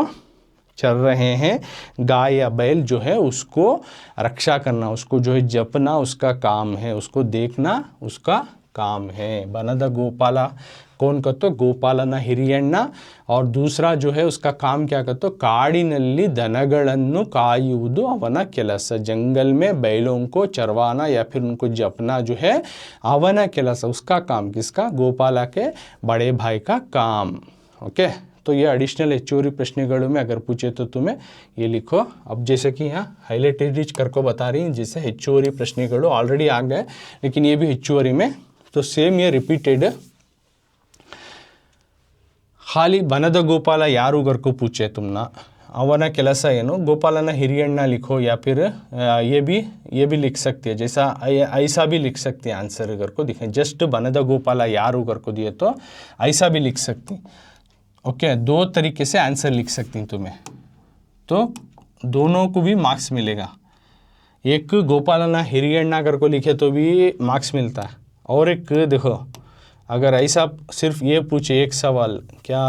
चल रहे हैं गाय या बैल जो है उसको रक्षा करना, उसको जो है जपना उसका काम है, उसको देखना उसका काम है। बनद गोपाला कौन का, तो गोपालನ ಹಿರಿಯಣ್ಣ, और दूसरा जो है उसका काम क्या करते, काड़िनल्ली दनगळन्नु कायुವುದು ಅವನ ಕೆಲಸ, जंगल में बैलों को चरवाना या फिर उनको जपना जो है ಅವನ ಕೆಲಸ, उसका काम, किसका, गोपाला के बड़े भाई का काम। ओके, तो ये एडिशनल ಹೆಚ್ಚುವರಿ प्रश्नों में अगर पूछे तो तुम्हें ये लिखो। अब जैसे कि यहाँ हाईलाइटेड करको बता रही हैं, जैसे ಹೆಚ್ಚುವರಿ प्रश्नों ऑलरेडी आ गए लेकिन ये भी ಹೆಚ್ಚುವರಿ में, तो सेम ये रिपीटेड। खाली बनद गोपाला यारू घर को पूछे तुमना, ಅವನ ಕೆಲಸ ಏನು, गोपालನ ಹಿರಿಯಣ್ಣ लिखो, या फिर ये भी लिख सकती है, जैसा ऐसा भी लिख सकती है आंसर घर को दिखे, जस्ट बनद गोपाला यारू घर को दिए तो ऐसा भी लिख सकती। ओके, 2 तरीके से आंसर लिख सकती हैं तुम्हें, तो दोनों को भी मार्क्स मिलेगा। एक गोपालना हिरियण्णा कर को लिखे तो भी मार्क्स मिलता है, और एक देखो अगर ऐसा सिर्फ ये पूछे एक सवाल, क्या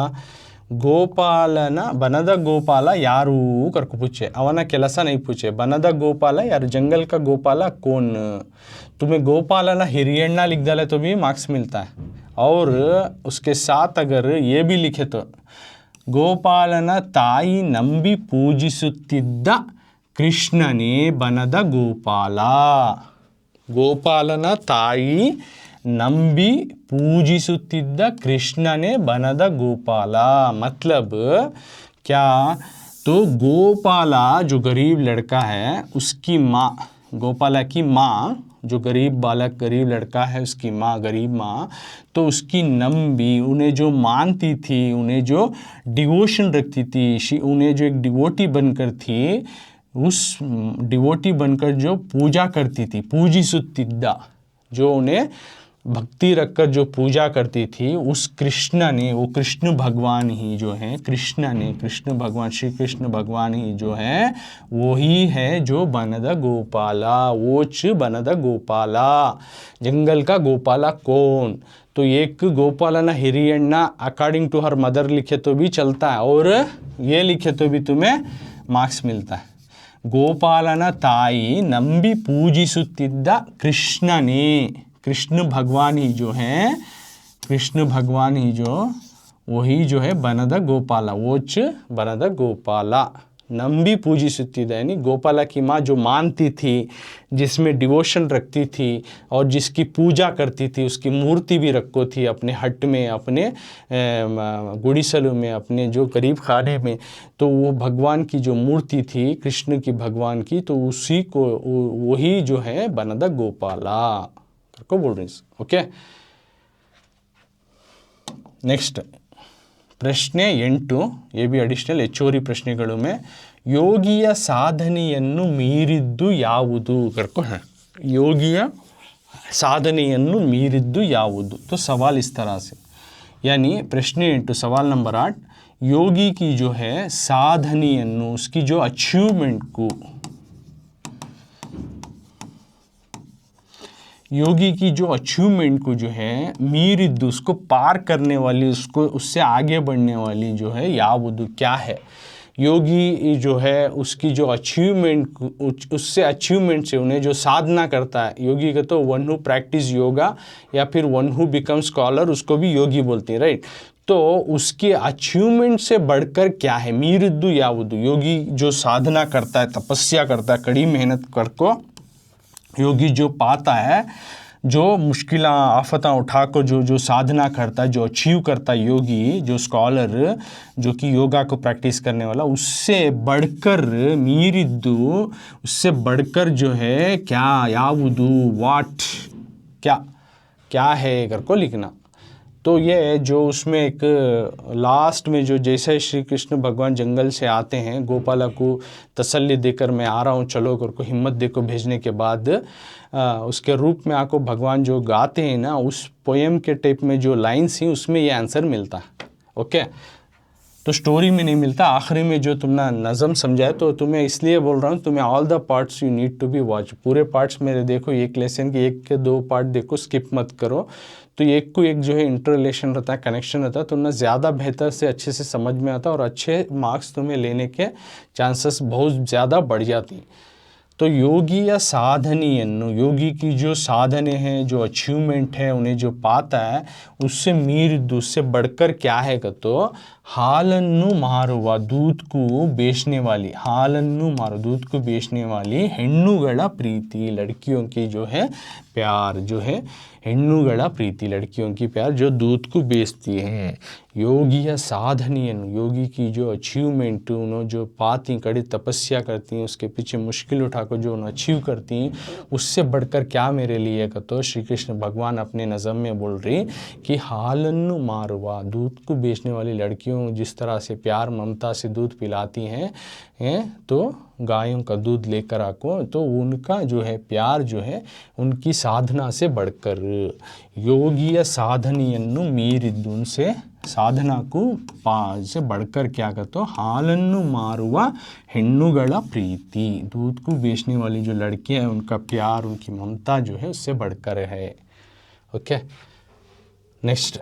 गोपालना बनद गोपाला यारू करके पूछे, ಅವನ ಕೆಲಸ नहीं पूछे, बनद गोपाला यार जंगल का गोपाला कौन, तुम्हें गोपालना हिरियण्णा लिख डाले तो भी मार्क्स मिलता है। और उसके साथ अगर ये भी लिखे तो ಗೋಪಾಲನ ತಾಯಿ ನಂಬಿ ಪೂಜಿಸುತ್ತಿದ್ದ ಕೃಷ್ಣನೇ बनद गोपाಲ, ಗೋಪಾಲನ ತಾಯಿ ನಂಬಿ पूजिಸುತ್ತಿದ್ದ कृष्णने बनद गोपाला, मतलब क्या, तो गोपाला जो गरीब लड़का है उसकी माँ, गोपाला की माँ जो गरीब बालक गरीब लड़का है उसकी माँ गरीब माँ, तो उसकी नंबी उन्हें जो मानती थी, उन्हें जो डिवोशन रखती थी, उन्हें जो एक डिवोटी बनकर थी, उस डिवोटी बनकर जो पूजा करती थी, पूजिसुत्तिद्दा, जो उन्हें भक्ति रखकर जो पूजा करती थी, उस कृष्ण ने, वो कृष्ण भगवान ही जो है, कृष्ण ने, कृष्ण भगवान, श्री कृष्ण भगवान ही जो है, वो ही है जो बनद गोपाला, वोच बनद गोपाला, जंगल का गोपाला कौन? तो एक गोपालना हिरियण्णा अकॉर्डिंग टू हर मदर लिखे तो भी चलता है, और ये लिखे तो भी तुम्हें मार्क्स मिलता है। गोपालना ताई नंबी पूजिसुत्तिद्द कृष्णने, कृष्ण भगवान ही जो है, कृष्ण भगवान ही जो, वही जो है बनद गोपाला, वोच बनद गोपाला, नंबी पूजिसुत्तिद्द, यानी गोपाला की माँ जो मानती थी, जिसमें डिवोशन रखती थी और जिसकी पूजा करती थी, उसकी मूर्ति भी रखो थी अपने हट में, अपने गुड़ीसलू में, अपने जो गरीब खाने में, तो वो भगवान की जो मूर्ति थी कृष्ण की भगवान की, तो उसी को वही जो है बनद गोपाला को बोल रही। ओके, नेक्स्ट ಪ್ರಶ್ನೆ 8, ಎ ಬಿ ಅಡಿಷನಲ್ ಹೆಚ್ಚುವರಿ ಪ್ರಶ್ನೆಗಳು ಮೇ ಯೋಗಿಯ ಸಾಧನೆಯನ್ನು ಮೀರಿದ್ದು ಯಾವುದು ಕರ್ಕೊ है, ಯೋಗಿಯ ಸಾಧನೆಯನ್ನು ಮೀರಿದ್ದು ಯಾವುದು? तो सवाल इस तरह से, यानी प्रश्न 8 सवाल नंबर 8, योगी की जो है साधನೆಯನ್ನು, उसकी जो अचीवमेंट को, योगी की जो अचीवमेंट को जो है मीरिद्दु, उसको पार करने वाली, उसको उससे आगे बढ़ने वाली जो है यावुदु, क्या है? योगी जो है उसकी जो अचीवमेंट, उससे अचीवमेंट से उन्हें जो साधना करता है, योगी का तो वन हु प्रैक्टिस योगा या फिर वन हु बिकम स्कॉलर, उसको भी योगी बोलते हैं, राइट? तो उसके अचीवमेंट से बढ़कर क्या है? मीरिद्दु यावुदु, योगी जो साधना करता है, तपस्या करता है, कड़ी मेहनत करको योगी जो पाता है, जो मुश्किल आफत उठाकर जो साधना करता है, जो अचीव करता है योगी, जो स्कॉलर, जो कि योगा को प्रैक्टिस करने वाला, उससे बढ़कर मीरिद्दु, उससे बढ़कर जो है क्या, यावुदु, वाट, क्या क्या है करको लिखना। तो ये जो उसमें एक लास्ट में जो, जैसे श्री कृष्ण भगवान जंगल से आते हैं, गोपाला को तसल्ली देकर मैं आ रहा हूँ चलो करको हिम्मत देकर भेजने के बाद उसके रूप में आको भगवान जो गाते हैं ना, उस पोएम के टाइप में जो लाइन्स हैं उसमें ये आंसर मिलता है। ओके, तो स्टोरी में नहीं मिलता, आखिरी में जो तुमने नज़म समझा है, तो तुम्हें इसलिए बोल रहा हूँ, तुम्हें all the parts you need to be watch, पूरे पार्ट्स मेरे देखो, एक लेसन के 1 के 2 पार्ट देखो, स्किप मत करो, तो एक को एक जो है इंटर रिलेशन रहता है, कनेक्शन रहता है, तो ना ज़्यादा बेहतर से अच्छे से समझ में आता है और अच्छे मार्क्स तुम्हें लेने के चांसेस बहुत ज़्यादा बढ़ जाती। तो योगी या साधನೆಯನ್ನು, योगी की जो साधने हैं, जो अचीवमेंट है, उन्हें जो पाता है, उससे मीरिद्दु, उससे बढ़कर क्या है तो हालन्नु मारुवा, दूध को बेचने वाली, हालन्नु मारो, दूध को बेचने वाली ಹೆಣ್ಣುಗಳ प्रीति, लड़कियों की जो है प्यार, जो है ಹೆಣ್ಣುಗಳ प्रीति, लड़कियों की प्यार जो दूध को बेचती है। योगिया साधನೆಯನ್ನು, योगी की जो अचीवमेंट, उन्होंने जो पाती, कड़ी तपस्या करती हैं, उसके पीछे मुश्किल उठाकर जो उन्हें अचीव करती हैं, उससे बढ़कर क्या मेरे लिए तो श्री कृष्ण भगवान अपने नज़म में बोल रही कि हालन्नु मारुवा, दूध को बेचने वाली लड़कियों जिस तरह से प्यार ममता से दूध पिलाती हैं, तो गायों का दूध लेकर आको, तो उनका जो है प्यार जो है उनकी साधना से बढ़कर, योगिया साधನೆಯನ್ನು ಮೀರಿದ್ದು, उनसे साधना को से बढ़कर क्या कहते हो, हालन्नु मारुवा ಹೆಣ್ಣುಗಳ प्रीति, दूध को बेचने वाली जो लड़कियां हैं उनका प्यार, उनकी ममता जो है उससे बढ़कर है। ओके, नेक्स्ट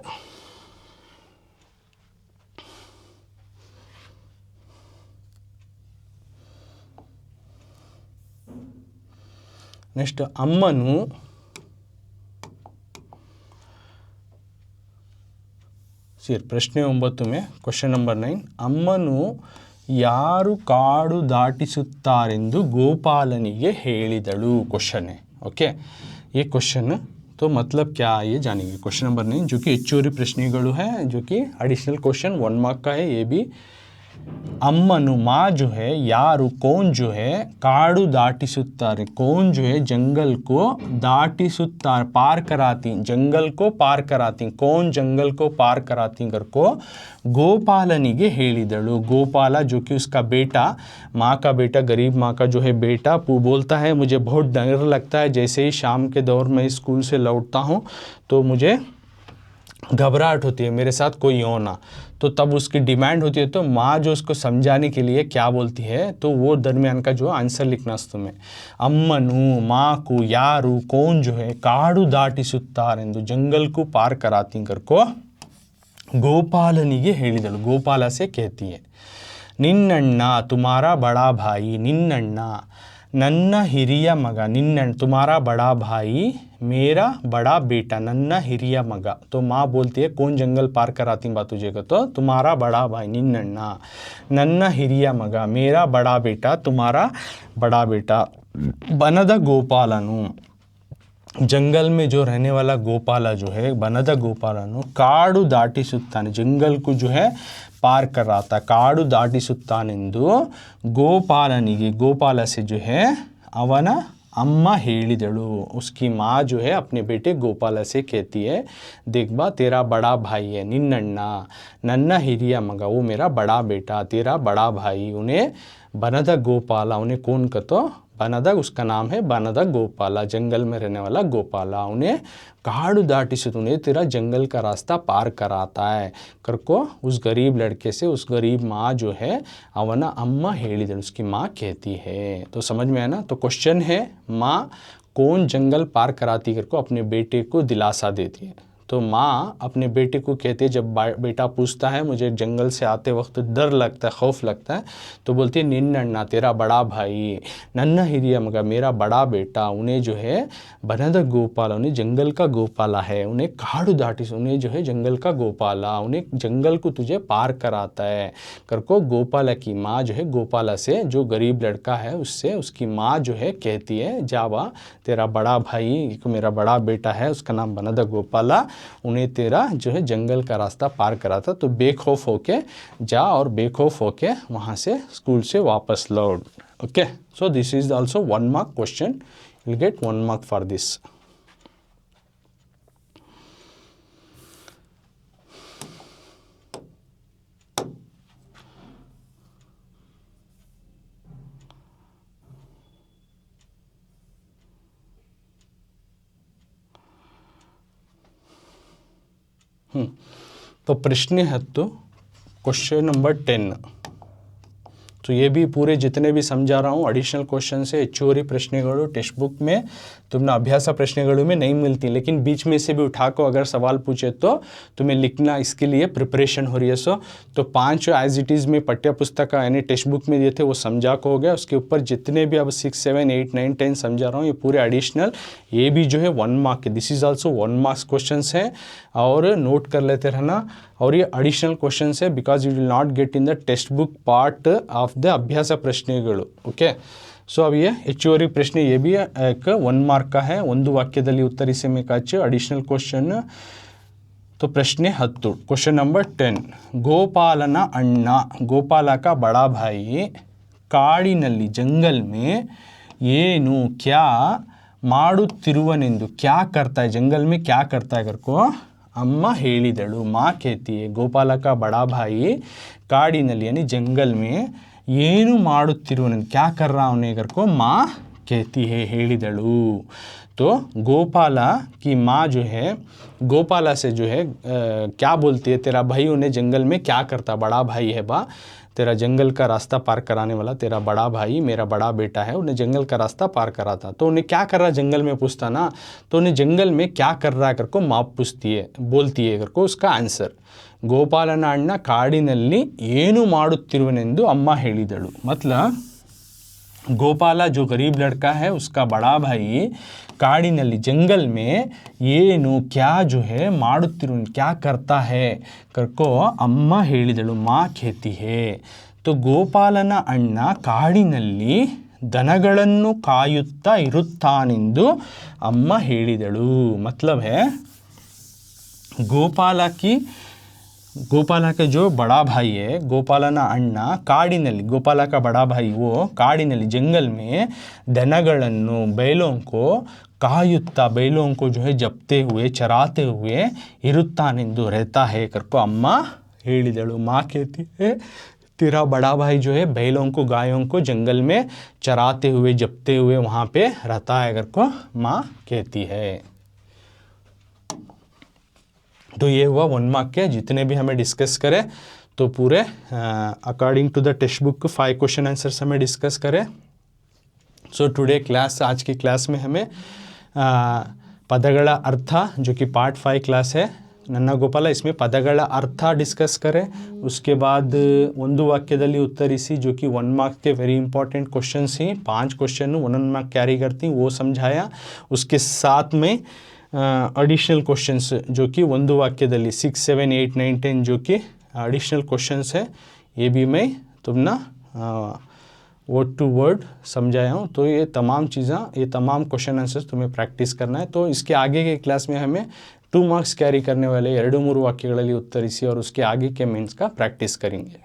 ಅಮ್ಮನು ಪ್ರಶ್ನೆ 9 में क्वेश्चन नंबर 9, ಅಮ್ಮನು ಯಾರು ಕಾಡು ದಾಟಿಸುತ್ತಾರೆಂದು ಗೋಪಾಲನಿಗೆ ಹೇಳಿದಳು, क्वेश्चन है। ओके, ये क्वेश्चन तो मतलब क्या ये जानेंगे। क्वेश्चन नंबर 9 जो कि ಹೆಚ್ಚುವರಿ ಪ್ರಶ್ನೆಗಳು है, जो कि एडिशनल क्वेश्चन 1 मार्क का है, ये भी ಅಮ್ಮನು माँ जो है यारू कौन जो है काड़ू दाटिसुत्तारे कौन जो है जंगल को दाटिसुत्तारे पार कराती जंगल को पार कराती कौन जंगल को पार कराती कर को गोपालनिगे ಹೇಳಿದಳು गोपाला जो कि उसका बेटा माँ का बेटा गरीब माँ का जो है बेटा बोलता है मुझे बहुत डर लगता है जैसे ही शाम के दौर में स्कूल से लौटता हूँ तो मुझे घबराहट होती है मेरे साथ कोई हो ना तो तब उसकी डिमांड होती है तो माँ जो उसको समझाने के लिए क्या बोलती है तो वो दरमियान का जो आंसर लिखना तुम्हें अम्मनु माँ को यारू कौन जो है काड़ू दाटिसुತ್ತಾರೆಂದು जंगल को पार कराती कर को गोपालनिगे ಹೇಳಿದಳು गोपाला से कहती है निन्नಣ್ಣ तुम्हारा बड़ा भाई निन्नಣ್ಣ नन्ना हिरिया मगा निन्नಣ್ಣ तुम्हारा बड़ा भाई मेरा बड़ा बेटा नन्ना हिरिया मगा तो माँ बोलती है कौन जंगल पार कराती बात तुझे को तो तुम्हारा बड़ा भाई निन्नಣ್ಣ नन्ना हिरिया मगा मेरा बड़ा बेटा तुम्हारा बड़ा बेटा बनद गोपालनु जंगल में जो रहने वाला गोपाला जो है बनद गोपालनु काड़ू दाटिसुತ್ತಾನೆ जंगल को जो है पार कर रहा था काड़ू दाटिसुತ್ತಾನೆಂದು गोपालनिगे गोपाला से जो है ಅವನ अम्मा ಹೇಳಿದಳು उसकी माँ जो है अपने बेटे गोपाला से कहती है देख बा तेरा बड़ा भाई है निन्नಣ್ಣ नन्ना हिरिया मगा वो मेरा बड़ा बेटा तेरा बड़ा भाई उन्हें बनद गोपाला उन्हें कौन कहतो बनद उसका नाम है बनद गोपाला जंगल में रहने वाला गोपाला उन्हें काड़ू दाटिसुत उन्हें तेरा जंगल का रास्ता पार कराता है कर को उस गरीब लड़के से उस गरीब माँ जो है अवना अम्मा ಹೇಳಿದಳು उसकी माँ कहती है तो समझ में आया ना तो क्वेश्चन है माँ कौन जंगल पार कराती कर को अपने बेटे को दिलासा देती है तो माँ अपने बेटे को कहते जब बेटा पूछता है मुझे जंगल से आते वक्त डर लगता है खौफ लगता है तो बोलती है निन्नಣ್ಣ तेरा बड़ा भाई नन्ना हिरिया मगा मेरा बड़ा बेटा उन्हें जो है बनद गोपाला उन्हें जंगल का गोपाला है उन्हें काड़ू दाटिस उन्हें जो है जंगल का गोपाला उन्हें जंगल को तुझे पार कराता है कर को गोपाला की माँ जो है गोपाला से जो गरीब लड़का है उससे उसकी माँ जो है कहती है जावा तेरा बड़ा भाई मेरा बड़ा बेटा है उसका नाम बनद गोपाला उन्हें तेरा जो है जंगल का रास्ता पार कराता तो बेखौफ होके जा और बेखौफ होके वहाँ से स्कूल से वापस लौट okay so this is also 1 mark question you get 1 mark for this तो प्रश्न 10 क्वेश्चन नंबर 10 तो ये भी पूरे जितने भी समझा रहा हूँ एडिशनल क्वेश्चन से ಹೆಚ್ಚುವರಿ ಪ್ರಶ್ನೆಗಳು टेक्स्ट बुक में तुमने अभ्यास प्रश्नेಗಳು में नहीं मिलती लेकिन बीच में से भी उठा को अगर सवाल पूछे तो तुम्हें लिखना इसके लिए प्रिपरेशन हो रही है सो तो 5 एज इट इज़ में पाठ्य पुस्तक यानी टेक्स्ट बुक में दिए थे वो समझा को हो गया उसके ऊपर जितने भी अब 6, 7, 8, 9, 10 समझा रहा हूँ ये पूरे एडिशनल ये भी जो है 1 mark है this is also 1 mark question है और नोट कर लेते रहना और ये एडिशनल क्वेश्चन है because you will not get in the text book part of the अभ्यास ಪ್ರಶ್ನೆಗಳು ओके सो अब ये ಹೆಚ್ಚುವರಿ ಪ್ರಶ್ನೆ ये भी एक 1 mark का है ಒಂದು ವಾಕ್ಯದಲ್ಲಿ ಉತ್ತರಿಸಬೇಕಾಚು एडिशनल क्वेश्चन तो प्रश्न 10 क्वेश्चन नंबर 10 गोपालನ ಅಣ್ಣ गोपाला का बड़ा भाई ಕಾಡಿನಲ್ಲಿ जंगल में ಏನು क्या ಮಾಡುತ್ತಿರುವನೆಂದು क्या करता है जंगल में क्या करता है करको अम्मा ಹೇಳಿದಳು माँ कहती है गोपाला का बड़ा भाई ಕಾಡಿನಲ್ಲಿ यानी जंगल में ಏನು ಮಾಡುತ್ತಿರುವನೆಂದು क्या कर रहा है उन्हें करको माँ कहती है ಹೇಳಿದಳು तो गोपाला की माँ जो है गोपाला से जो है क्या बोलती है तेरा भाई उन्हें जंगल में क्या करता बड़ा भाई है बा तेरा जंगल का रास्ता पार कराने वाला तेरा बड़ा भाई मेरा बड़ा बेटा है उन्हें जंगल का रास्ता पार कराता तो उन्हें क्या कर रहा है जंगल में पूछता ना तो उन्हें जंगल में क्या कर रहा है करको माँ पूछती है बोलती है करको उसका आंसर गोपालನ ಅಣ್ಣ ಕಾಡಿನಲ್ಲಿ ಏನು ಮಾಡುತ್ತಿರುವನೆಂದು ಅಮ್ಮ ಹೇಳಿದಳು मतलब गोपाला जो गरीब लड़का है उसका बड़ा भाई ಕಾಡಿನಲ್ಲಿ जंगल में ಏನು क्या जो है ಮಾಡುತ್ತಿರು क्या करता है करको अम्मा ಹೇಳಿದಳು माँ कहती है तो गोपालನ ಅಣ್ಣ ಕಾಡಿನಲ್ಲಿ ದನಗಳನ್ನು ಕಾಯುತ್ತಾ ಇರುತ್ತಾನೆಂದು अम्मा ಹೇಳಿದಳು मतलब है गोपाला की ಗೋಪಾಲ का जो बड़ा भाई है, ಗೋಪಾಲನ ಅಣ್ಣ ಕಾಡಿನಲ್ಲಿ, ಗೋಪಾಲ का बड़ा भाई वो ಕಾಡಿನಲ್ಲಿ जंगल में ದನಗಳನ್ನು बैलों को ಕಾಯುತ್ತಾ बैलों को जो है जपते हुए चराते हुए ಇರುತ್ತಾನೆಂದು रहता है करको ಅಮ್ಮ ಹೇಳಿದಳು। माँ कहती है तेरा बड़ा भाई जो है बैलों को गायों को जंगल में चराते हुए जपते हुए वहाँ पे रहता है करको माँ कहती है। तो ये हुआ 1 मार्क के जितने भी हमें डिस्कस करें तो पूरे according to the text book 5 question answers हमें डिस्कस करें। सो टुडे क्लास, आज की क्लास में हमें पदಗಳ अर्थ जो कि पार्ट 5 क्लास है ನನ್ನ ಗೋಪಾಲ, इसमें ಪದಗಳ अर्थ डिस्कस करें। उसके बाद ಒಂದು ವಾಕ್ಯದಲ್ಲಿ ಉತ್ತರಿಸಿ जो कि 1 मार्क के वेरी इंपॉर्टेंट क्वेश्चन ही 5 क्वेश्चन 1 मार्क कैरी करती वो समझाया। उसके साथ में एडिशनल क्वेश्चंस जो कि ಒಂದು ವಾಕ್ಯದಲ್ಲಿ 6, 7, 8, 9, 10 जो कि एडिशनल क्वेश्चंस है, ये भी मैं तुमना वर्ड टू वर्ड समझाया हूँ। तो ये तमाम चीज़ें, ये तमाम क्वेश्चन आंसर्स तुम्हें प्रैक्टिस करना है। तो इसके आगे के क्लास में हमें 2 मार्क्स कैरी करने वाले 2-3 वाक्यಗಳಲ್ಲಿ उत्तरिसी और उसके आगे के मेंस का प्रैक्टिस करेंगे।